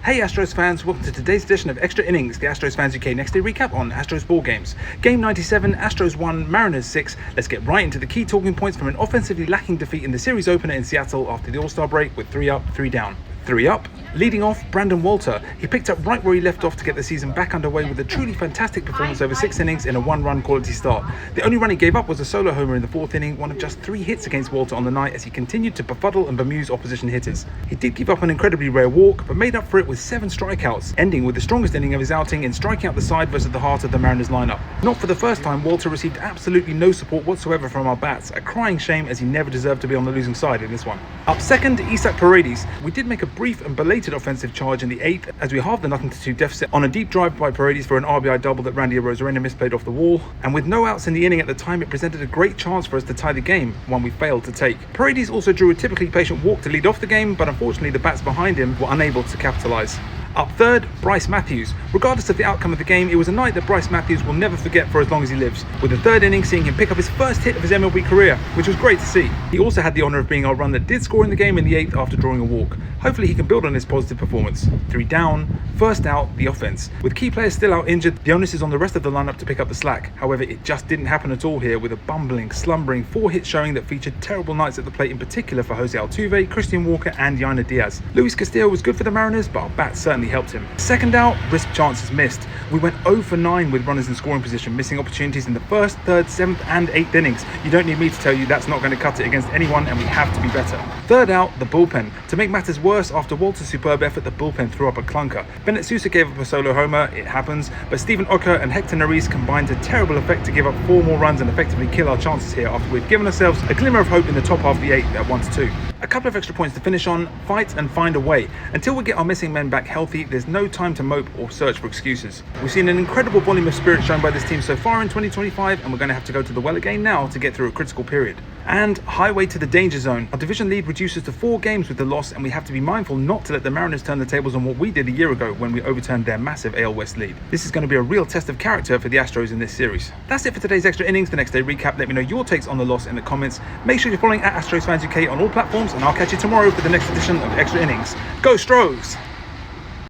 Hey Astros fans, welcome to today's edition of Extra Innings, the Astros Fans UK next day recap on Astros ball games. Game 97, Astros 1, Mariners 6. Let's get right into the key talking points from an offensively lacking defeat in the series opener in Seattle after the All-Star break with 3 up, 3 down. 3 up. Leading off, Brandon Walter. He picked up right where he left off to get the season back underway with a truly fantastic performance over 6 innings in a 1-run quality start. The only run he gave up was a solo homer in the 4th inning, one of just 3 hits against Walter on the night as he continued to befuddle and bemuse opposition hitters. He did give up an incredibly rare walk, but made up for it with 7 strikeouts, ending with the strongest inning of his outing in striking out the side versus the heart of the Mariners lineup. Not for the first time, Walter received absolutely no support whatsoever from our bats, a crying shame as he never deserved to be on the losing side in this one. Up second, Isaac Paredes. We did make a brief and belated offensive charge in the 8th as we halved the 0-2 deficit on a deep drive by Paredes for an RBI double that Randy Arozarena misplayed off the wall, and with no outs in the inning at the time, it presented a great chance for us to tie the game, one we failed to take. Paredes also drew a typically patient walk to lead off the game, but unfortunately the bats behind him were unable to capitalize. Up third, Bryce Matthews. Regardless of the outcome of the game, it was a night that Bryce Matthews will never forget for as long as he lives, with the 3rd inning seeing him pick up his first hit of his MLB career, which was great to see. He also had the honour of being our run that did score in the game in the 8th after drawing a walk. Hopefully he can build on his positive performance. 3 down, first out, the offense. With key players still out injured, the onus is on the rest of the lineup to pick up the slack. However, it just didn't happen at all here with a bumbling, slumbering 4-hit showing that featured terrible nights at the plate, in particular for Jose Altuve, Christian Walker and Yainer Diaz. Luis Castillo was good for the Mariners, but our bats certainly helped him. Second out, risk chances missed. We went 0 for 9 with runners in scoring position, missing opportunities in the 1st, 3rd, 7th and 8th innings. You don't need me to tell you that's not going to cut it against anyone, and we have to be better. Third out, the bullpen. To make matters worse, after Walter's superb effort, the bullpen threw up a clunker. Bennett Sousa gave up a solo homer, it happens, but Stephen Ocker and Hector Neris combined to terrible effect to give up 4 more runs and effectively kill our chances here after we'd given ourselves a glimmer of hope in the top half of the 8th at 1-2. A couple of extra points to finish on, fight and find a way. Until we get our missing men back healthy, there's no time to mope or search for excuses. We've seen an incredible volume of spirit shown by this team so far in 2025, and we're going to have to go to the well again now to get through a critical period. And highway to the danger zone. Our division lead reduces to 4 games with the loss, and we have to be mindful not to let the Mariners turn the tables on what we did a year ago when we overturned their massive AL West lead. This is going to be a real test of character for the Astros in this series. That's it for today's Extra Innings, the next day recap. Let me know your takes on the loss in the comments. Make sure you're following at AstrosFansUK on all platforms, and I'll catch you tomorrow for the next edition of Extra Innings. Go Stros!